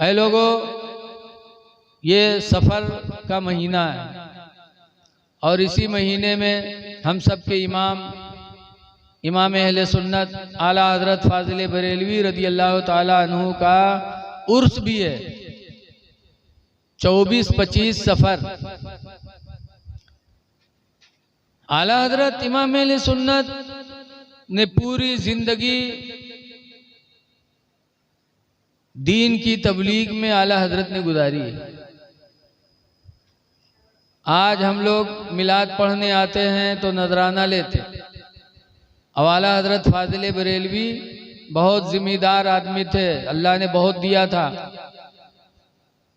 ऐ लोगों, ये सफ़र का महीना है और इसी महीने में हम सब के इमाम अहले सुन्नत आला हज़रत फाजिल बरेलवी रज़ी अल्लाह ताला अन्हु का उर्स भी है। 24-25 सफ़र। आला हज़रत इमाम अहले सुन्नत ने पूरी जिंदगी दीन की तबलीग में आला हज़रत ने गुजारी है। आज हम लोग मिलाद पढ़ने आते हैं तो नजराना लेते। अब आला हज़रत फाजिल बरेलवी बहुत जिम्मेदार आदमी थे, अल्लाह ने बहुत दिया था।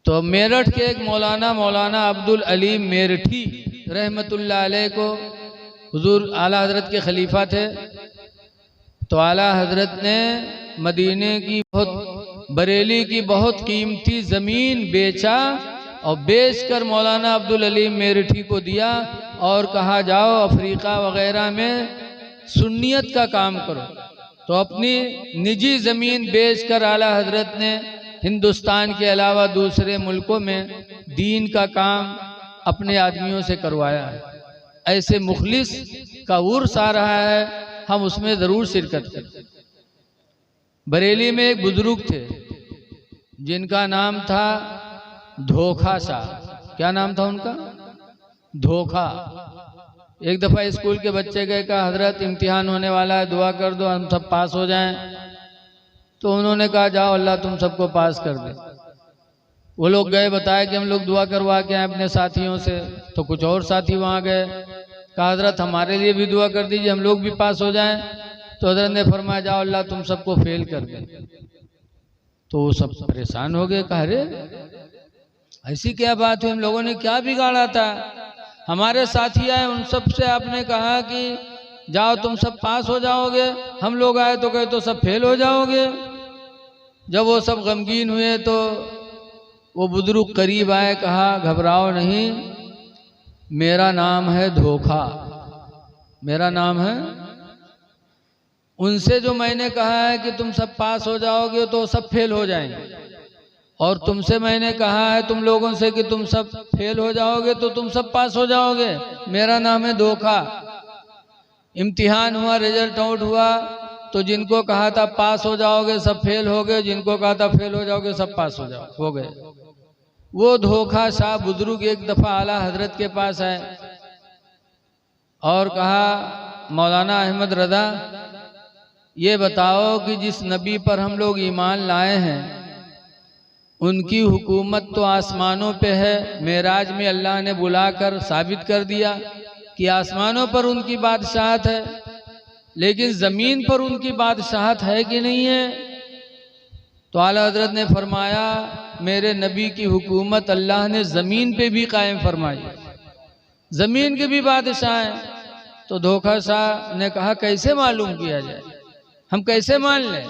तो मेरठ के एक मौलाना अब्दुल अलीम मेरठी रहमतुल्लाह अलैह को हुजूर आला हज़रत के खलीफा थे। तो आला हज़रत ने मदीने की बरेली की बहुत कीमती ज़मीन बेचा और बेचकर मौलाना अब्दुल अलीम मेरठी को दिया और कहा जाओ अफ्रीका वगैरह में सुन्नियत का काम करो। तो अपनी निजी ज़मीन बेचकर आला हज़रत ने हिंदुस्तान के अलावा दूसरे मुल्कों में दीन का काम अपने आदमियों से करवाया है। ऐसे मुखलिस का उर्स आ रहा है, हम उसमें ज़रूर शिरकत करें। बरेली में एक बुजुर्ग थे जिनका नाम था धोखा शाह। क्या नाम था उनका? धोखा। एक दफ़ा स्कूल के बच्चे गए, कहा हज़रत इम्तिहान होने वाला है, दुआ कर दो हम सब पास हो जाएं। तो उन्होंने कहा जाओ अल्लाह तुम सबको पास कर दे। वो लोग गए, बताया कि हम लोग दुआ करवा के आए अपने साथियों से। तो कुछ और साथी वहाँ गए, कहा हज़रत हमारे लिए भी दुआ कर दीजिए, हम लोग भी पास हो जाएं। तो हज़रत ने फरमाया जाओ अल्लाह तुम सबको फेल कर दे। तो वो सब परेशान हो गए, कहा अरे ऐसी क्या बात हुई, हम लोगों ने क्या बिगाड़ा था? हमारे साथी आए, उन सब से आपने कहा कि जाओ तुम सब पास हो जाओगे, हम लोग आए तो कहे तो सब फेल हो जाओगे। जब वो सब गमगीन हुए तो वो बुजुर्ग करीब आए, कहा घबराओ नहीं, मेरा नाम है धोखा, मेरा नाम है। उनसे जो मैंने कहा है कि तुम सब पास हो जाओगे तो सब फेल हो जाएंगे, और तुमसे मैंने कहा है तुम लोगों से कि तुम सब फेल हो जाओगे तो तुम सब पास हो जाओगे, मेरा नाम है धोखा। इम्तिहान हुआ, रिजल्ट आउट हुआ, तो जिनको कहा था पास हो जाओगे सब फेल हो गए, जिनको कहा था फेल हो जाओगे सब पास हो गए। वो धोखा शाह बुजुर्ग एक दफ़ा आला हज़रत के पास आए और कहा मौलाना अहमद रज़ा, ये बताओ कि जिस नबी पर हम लोग ईमान लाए हैं उनकी हुकूमत तो आसमानों पे है। मेराज में अल्लाह ने बुलाकर साबित कर दिया कि आसमानों पर उनकी बादशाहत है, लेकिन ज़मीन पर उनकी बादशाहत है कि नहीं है? तो आला हज़रत ने फरमाया मेरे नबी की हुकूमत अल्लाह ने ज़मीन पे भी कायम फरमाई, ज़मीन के भी बादशाह हैं। तो धोखा शाह ने कहा कैसे मालूम किया जाए, हम कैसे मान लें?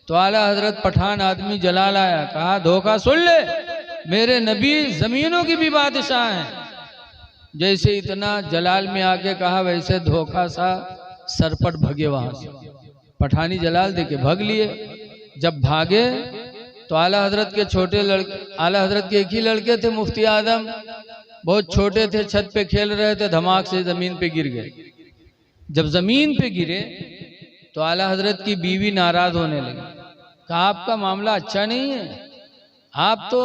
तो आला हज़रत पठान आदमी जलाल आया, कहा धोखा सुन ले, मेरे नबी ज़मीनों की भी बादशाह हैं। जैसे इतना जलाल में आके कहा, वैसे धोखा सा सरपट भगे वहां से। पठानी जलाल देके भाग लिए। जब भागे तो आला हज़रत के छोटे लड़के, आला हज़रत के एक ही लड़के थे मुफ्ती आदम, बहुत छोटे थे, छत पे खेल रहे थे, धमाक से ज़मीन पे गिर गए। जब ज़मीन पे गिरे तो आला हज़रत की बीवी नाराज़ होने लगी, कहा आपका मामला अच्छा नहीं है, आप तो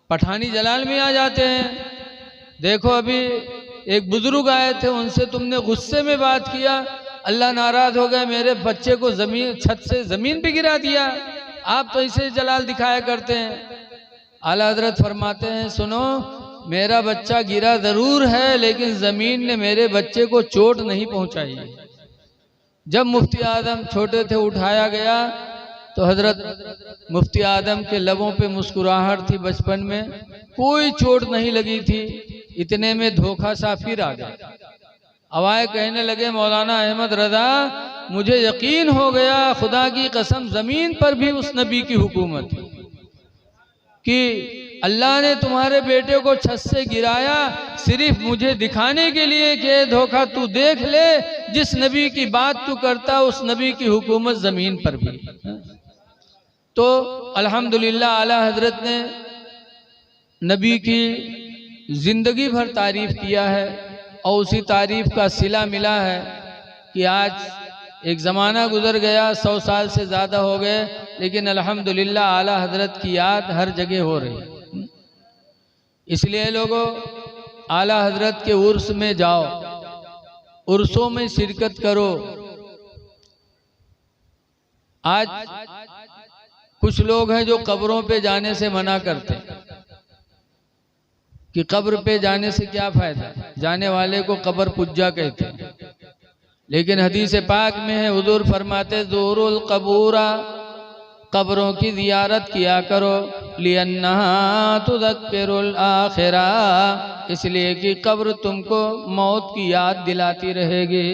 पठानी जलाल में आ जाते हैं। देखो अभी एक बुजुर्ग आए थे, उनसे तुमने गुस्से में बात किया, अल्लाह नाराज़ हो गया, मेरे बच्चे को ज़मीन छत से ज़मीन पे गिरा दिया। आप तो ऐसे जलाल दिखाया करते हैं। आला हज़रत फरमाते हैं सुनो, मेरा बच्चा गिरा ज़रूर है, लेकिन ज़मीन ने मेरे बच्चे को चोट नहीं पहुंचाई। जब मुफ्ती आदम छोटे थे उठाया गया तो हज़रत मुफ्ती आदम के लबों पे मुस्कुराहट थी, बचपन में कोई चोट नहीं लगी थी। इतने में धोखा शाह फिर आ गया। अवाए कहने लगे मौलाना अहमद रज़ा, मुझे यकीन हो गया, खुदा की कसम ज़मीन पर भी उस नबी की हुकूमत है कि अल्लाह ने तुम्हारे बेटे को छत से गिराया सिर्फ मुझे दिखाने के लिए कि धोखा तू देख ले, जिस नबी की बात तू करता उस नबी की हुकूमत ज़मीन पर भी। तो अल्हम्दुलिल्लाह आला हजरत ने नबी की जिंदगी भर तारीफ किया है और उसी तारीफ का सिला मिला है कि आज एक ज़माना गुजर गया, 100 साल से ज़्यादा हो गए, लेकिन अल्हम्दुलिल्लाह आला हजरत की याद हर जगह हो रही है। इसलिए लोगों, आला हजरत के उर्स में जाओ, उर्सों में शिरकत करो। आज कुछ लोग हैं जो कब्रों पे जाने से मना करते हैं कि कब्र पे जाने से क्या फायदा, जाने वाले को कब्र पुज्जा कहते हैं। लेकिन हदीस पाक में है, हुजूर फरमाते ज़ूरुल कबूरा, कब्रों की जियारत किया करो, लिअन्नहा तुज़क्किरुल आखिरा, इसलिए कि कब्र तुमको मौत की याद दिलाती रहेगी।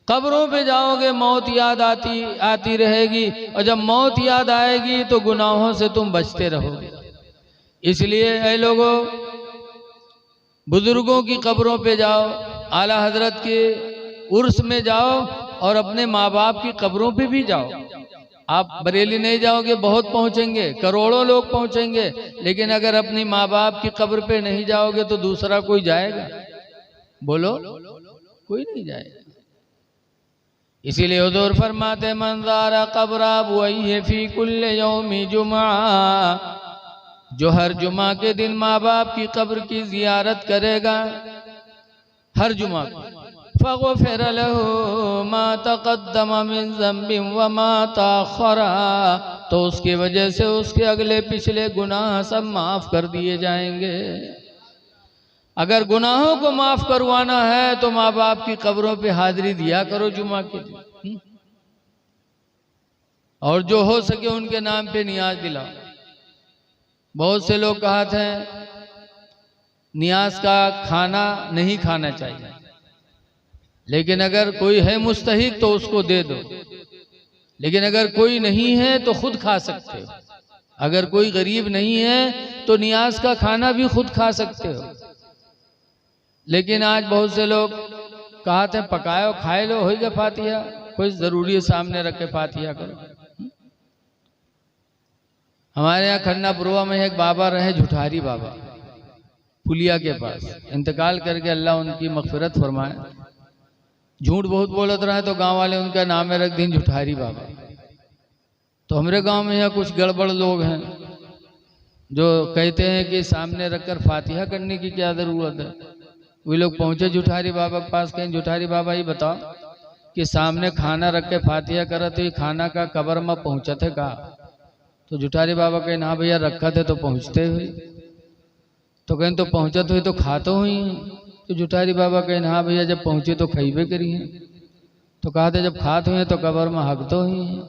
कब्रों पे जाओगे मौत याद आती रहेगी, और जब मौत याद आएगी तो गुनाहों से तुम बचते रहोगे। इसलिए ऐ लोगों, बुजुर्गों की कब्रों पे जाओ, आला हजरत के उर्स में जाओ, और अपने माँ बाप की कब्रों पे भी जाओ। आप बरेली नहीं जाओगे, बहुत पहुंचेंगे, करोड़ों लोग पहुंचेंगे, लेकिन अगर अपनी माँ बाप की कब्र पे नहीं जाओगे तो दूसरा कोई जाएगा? बोलो, कोई नहीं जाएगा। इसीलिए हुजूर फरमाते मन ज़ारा क़ब्र अबवैहि फ़ी कुल्लि यौमि जुमा, जो हर जुमा के दिन माँ बाप की कब्र की जियारत करेगा, हर जुमा को, फ़ग़ुफ़िर लहू मा तक़द्दम मिन ज़ंबिन व मा तअख़्ख़रा, तो उसकी वजह से उसके अगले पिछले गुनाह सब माफ़ कर दिए जाएंगे। अगर गुनाहों को माफ़ करवाना है तो माँ बाप की कब्रों पे हाजिरी दिया करो जुमा के दिन, और जो हो सके उनके नाम पे नियाज दिलाओ। बहुत से लोग कहते हैं नियाज का खाना नहीं खाना चाहिए, लेकिन अगर कोई है मुस्तहिक तो उसको दे दो, लेकिन अगर कोई नहीं है तो खुद खा सकते हो। अगर कोई गरीब नहीं है तो नियाज का खाना भी खुद खा सकते हो। लेकिन आज बहुत से लोग कहते हैं पकाओ खाए लो, हो गया फातिहा, कोई जरूरी है सामने रख के फातिहा करो। हमारे यहाँ खन्नापुरवा में एक बाबा रहे, झुठारी बाबा, पुलिया के पास, इंतकाल करके अल्लाह उनकी मग़फ़िरत फरमाए। झूठ बहुत बोलत रहे तो गांव वाले उनका नाम रख दिन झुठारी बाबा। तो हमारे गांव में यहाँ कुछ गड़बड़ लोग हैं जो कहते हैं कि सामने रखकर फातिहा करने की क्या ज़रूरत है। वे लोग पहुंचे झुठारी बाबा के पास, कहें झुठारी बाबा ये बताओ कि सामने खाना रख के फातिहा करा तो ये खाना का कब्र में पहुंचत है का? तो झुठारी बाबा कहें हाँ भैया रखा थे तो पहुंचते हुए। तो कहें तो पहुंचत हुई तो खाते हुई। तो झुठारी बाबा कहें हाँ भैया जब पहुंचे तो खईबे करी हैं। तो कहा था जब खाते हुए तो कब्र में हक तो हुई हैं।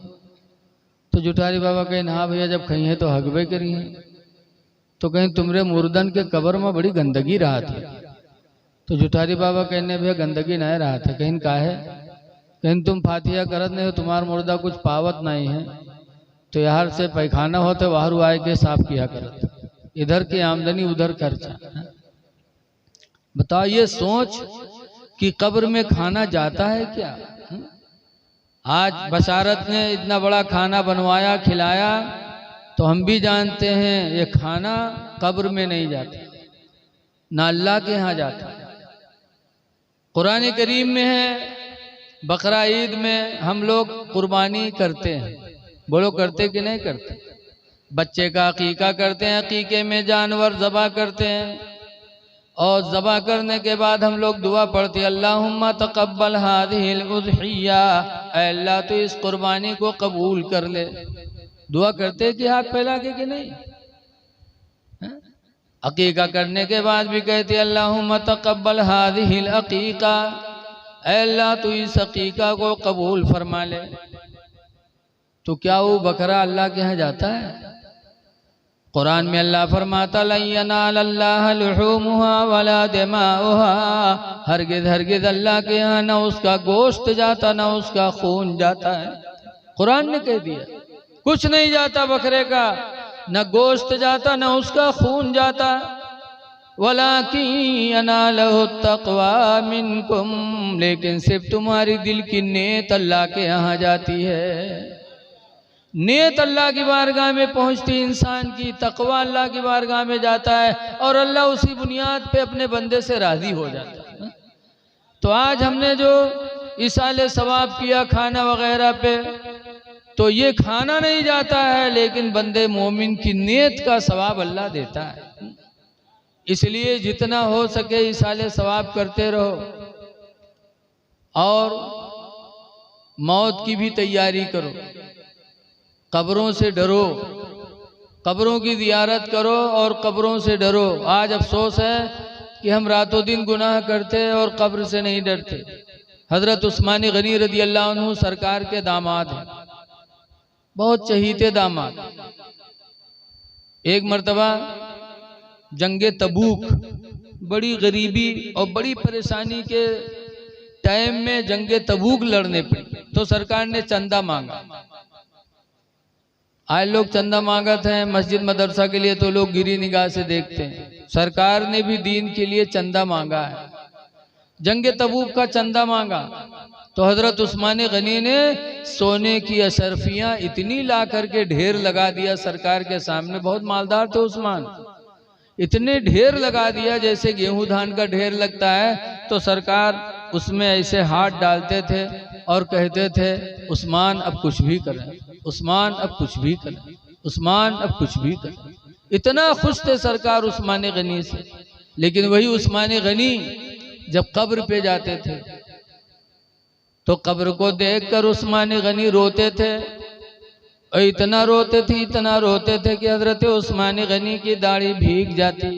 तो झुठारी बाबा कहें हाँ भैया जब खई हैं तो हकबे करी हैं। तो कहें तुमरे मुर्दन के कब्र में बड़ी गंदगी रहा थी। तो झुठारी बाबा कहने भैया गंदगी नहीं रहा था। कहीं का है? कहीं तुम फातिहा करत नहीं हो, तुम्हारा मुर्दा कुछ पावत नहीं है, तो यहाँ से पैखाना हो तो बाहर आए के साफ किया करत, इधर की आमदनी उधर खर्चा। बताओ ये सोच कि कब्र में खाना जाता है क्या? आज बशारत ने इतना बड़ा खाना बनवाया खिलाया, तो हम भी जानते हैं ये खाना कब्र में नहीं जाता, ना अल्लाह के यहाँ जाता। कुरान करीम में है, बकरा ईद में हम लोग कुर्बानी करते हैं। बोलो करते कि नहीं करते? बच्चे का अकीका करते हैं, अकीके में जानवर ज़बा करते हैं, और ज़बा करने के बाद हम लोग दुआ पढ़ते हैं अल्लाहुम्मा तक़ब्बल हाज़िहिल उज़हिया, अल्लाह तो इस कुर्बानी को कबूल कर ले। दुआ करते कि हाथ फैला के कि नहीं? अकीका करने के बाद भी कहते अल्लाहुम्मा तक़ब्बल हाज़िहिल अक़ीक़ा, अल्लाह तो इस अक़ीक़ा को कबूल फरमा ले। तो क्या वो बकरा अल्लाह के यहाँ जाता है? कुरान में अल्लाह फरमाता लन यनालल्लाह लुहूमुहा वला दिमाउहा, हरगिज़ हरगिज़ अल्लाह के यहाँ न उसका गोश्त जाता न उसका खून जाता है। कुरान ने कह दिया कुछ नहीं जाता बकरे का, न गोश्त जाता न उसका खून जाता। वलाकिन यनालहु तक़वा मिनकुम, लेकिन सिर्फ तुम्हारी दिल की नेत अल्लाह के यहाँ जाती है। नियत अल्लाह की बारगाह में पहुंचती इंसान की, तकवा अल्लाह की बारगाह में जाता है और अल्लाह उसी बुनियाद पे अपने बंदे से राजी हो जाता है। तो आज हमने जो इसाले सवाब किया खाना वगैरह पे, तो ये खाना नहीं जाता है, लेकिन बंदे मोमिन की नियत का सवाब अल्लाह देता है। इसलिए जितना हो सके इसाले सवाब करते रहो और मौत की भी तैयारी करो। कब्रों से डरो, कब्रों की ज़ियारत करो और कब्रों से डरो। आज अफसोस है कि हम रातों दिन गुनाह करते और कब्र से नहीं डरते। हज़रत उस्मान गनी रज़ी अल्लाह अन्हु सरकार के दामाद हैं, बहुत चहीते दामाद। एक मर्तबा जंगे तबूक, बड़ी गरीबी और बड़ी परेशानी के टाइम में जंगे तबूक लड़ने पड़ी, तो सरकार ने चंदा मांगा। आज लोग चंदा मांगते हैं मस्जिद मदरसा के लिए, तो लोग गिरी निगाह से देखते हैं। सरकार ने भी दीन के लिए चंदा मांगा है, जंगे तबूक का चंदा मांगा। तो हजरत उस्मान गनी ने सोने की अशरफियां इतनी ला करके ढेर लगा दिया सरकार के सामने। बहुत मालदार थे उस्मान, इतने ढेर लगा दिया जैसे गेहूं धान का ढेर लगता है। तो सरकार उसमें ऐसे हाथ डालते थे और कहते थे, उस्मान अब कुछ भी करें, उस्मान अब कुछ भी करें, उस्मान अब कुछ भी करें। इतना खुश थे सरकार उस्मान गनी से। लेकिन वही उस्मान गनी जब कब्र पे जाते थे तो कब्र को देखकर उस्मान गनी रोते थे, और इतना रोते थे, इतना रोते थे कि हजरत उस्मान गनी की दाढ़ी भीग जाती।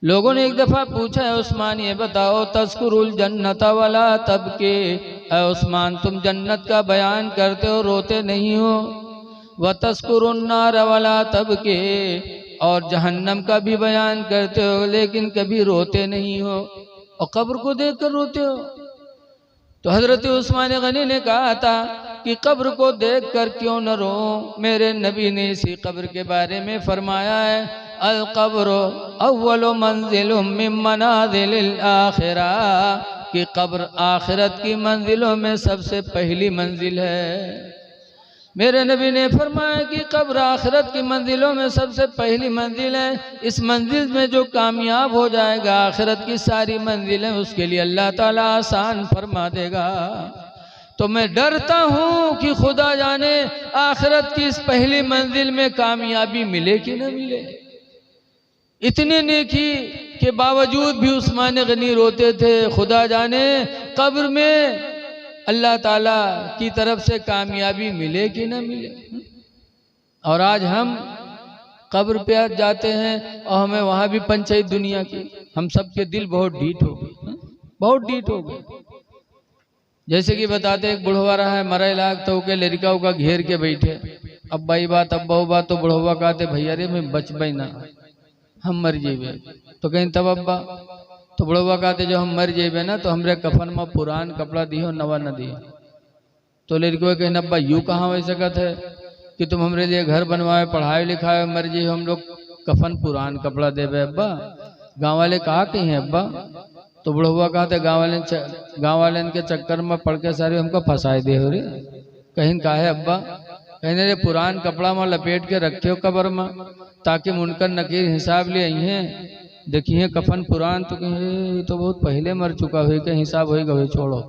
लोगों ने एक दफा पूछा, है उस्मान ये बताओ, तज़कुरुल जन्नत वाला तब के, उस्मान तुम जन्नत का बयान करते हो रोते नहीं हो, व तज़कुरुन नार वाला तब के, और जहन्नम का भी बयान करते हो लेकिन कभी रोते नहीं हो, और कब्र को देखकर रोते हो। तो हजरत उस्मान गनी ने कहा था कि कब्र को देखकर क्यों न रो, मेरे नबी ने इसी कब्र के बारे में फरमाया है, अल कब्र अव्वलु मंजिलुम मिन मनाजिलिल आखिरा, कि कब्र आखिरत की मंजिलों में सबसे पहली मंजिल है। मेरे नबी ने फरमाया कि कब्र आखिरत की मंजिलों में सबसे पहली मंजिल है। इस मंजिल में जो कामयाब हो जाएगा आखिरत की सारी मंजिलें उसके लिए अल्लाह ताला आसान फरमा देगा। तो मैं डरता हूँ कि खुदा जाने आखिरत की इस पहली मंजिल में कामयाबी मिले कि न मिले। इतने नेकी के बावजूद भी उस्मान गनी रोते थे, खुदा जाने कब्र में अल्लाह ताला की तरफ से कामयाबी मिले कि न मिले। और आज हम कब्र पे आज जाते हैं और हमें वहाँ भी पंचायत दुनिया की, हम सबके दिल बहुत ढीठ हो गए, बहुत ढीठ हो गए। जैसे कि बताते एक बुढ़वा रहा है, मरा इलाक तो के लड़का का घेर के बैठे, अब्बा ही बात अब्बा बात, तो बुढ़वा कहते भैया रे मैं बच बई ना, हम मर जेबे। तो कहीं तब अब्बा, तो बुढ़वा कहते जो हम मर जेबे ना तो हमरे कफन में पुरान कपड़ा दियो नवा न दियो। तो लड़के कहीं अब्बा यूँ कहाँ हो सकत है कि तुम हमरे लिए घर बनवाए, पढ़ाए लिखाए, मर जे हम लोग कफन पुरान कपड़ा देवे अब्बा। गाँव वाले कहा कहीं है अब्बा। तो बुढ़वा कहते गाँव वाले के चक्कर में पड़ के सारे हमको फंसाए दे हो रे। कहीं का है अब्बा, कहने रे पुरान कपड़ा में लपेट के रखे हो कब्र में, ताकि मुनकर नकीर हिसाब ले आई हैं, देखिए कफन पुरान। तो कहीं तो बहुत पहले मर चुका हुई के हिसाब हो गए, छोड़ो।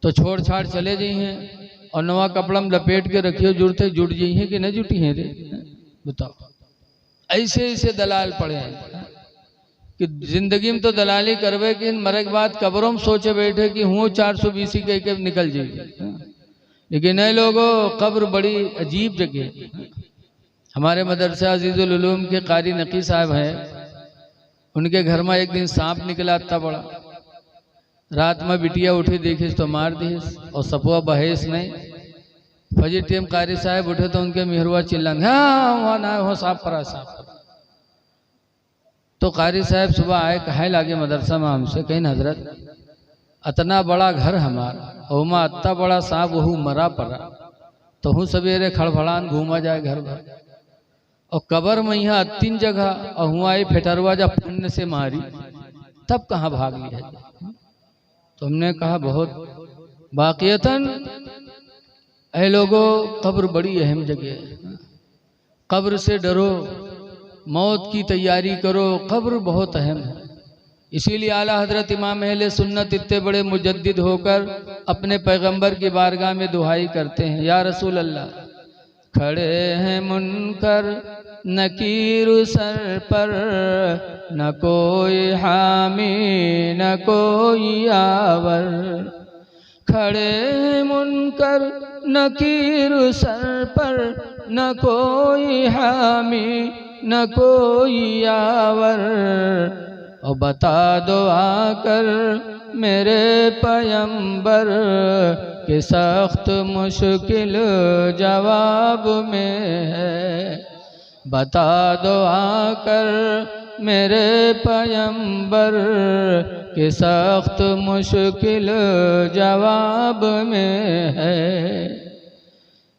तो छोड़ छाड़ चले जाइए और नवा कपड़ा में लपेट के रखियो, जुड़ते जुट जाइए कि न जुटी हैं रे, बताओ। ऐसे ऐसे दलाल पड़े हैं कि जिंदगी में तो दलाली करवे कि मरे के बाद कब्रों में सोचे बैठे कि हूँ 420 कह के निकल जाइए। लेकिन नए लोगों कब्र बड़ी अजीब जगह। हमारे मदरसा अजीजुल उलूम के कारी नकी साहब हैं, उनके घर में एक दिन सांप निकला था बड़ा। रात में बिटिया उठी देखी तो मार दी, और सपुआ बहेस नहीं। फजर टेम कारी साहब उठे तो उनके मेहरुआ चिल्लान, हाँ वहाँ ना हो साफ परा साफ परा। तो कारी साहब सुबह आए, कहे लागे मदरसा में हमसे, कहीं हजरत इतना बड़ा घर हमारा, ओमा इतना बड़ा सांप वहू मरा पड़ा, तो हूँ सवेरे खड़भड़ान घूमा जाए घर भर, और कब्र में यहाँ 3 जगह, और हुआ आई फेटरवा जब पुण्य से मारी तब कहाँ भाग लिया। तो हमने कहा बहुत वाक़ियतन ऐ लोगों, कब्र बड़ी अहम जगह है, कब्र से डरो, मौत की तैयारी करो, कब्र बहुत अहम है। इसीलिए आला हजरत इमाम अहले सुन्नत इतने बड़े मुजद्दिद होकर अपने पैगंबर की बारगाह में दुहाई करते हैं, या रसूल अल्लाह, खड़े हैं मुनकर नकीर सर पर, न कोई हामी न कोई आवर। खड़े हैं मुनकर नकीर सर पर, न कोई हामी न कोई आवर। और बता दो आकर मेरे पैगंबर के सख्त मुश्किल जवाब में है। बता दो आकर मेरे पैगंबर के सख्त मुश्किल जवाब में है।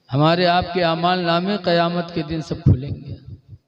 हमारे आपके अमाल नामे क़यामत के दिन सब खुलेंगे।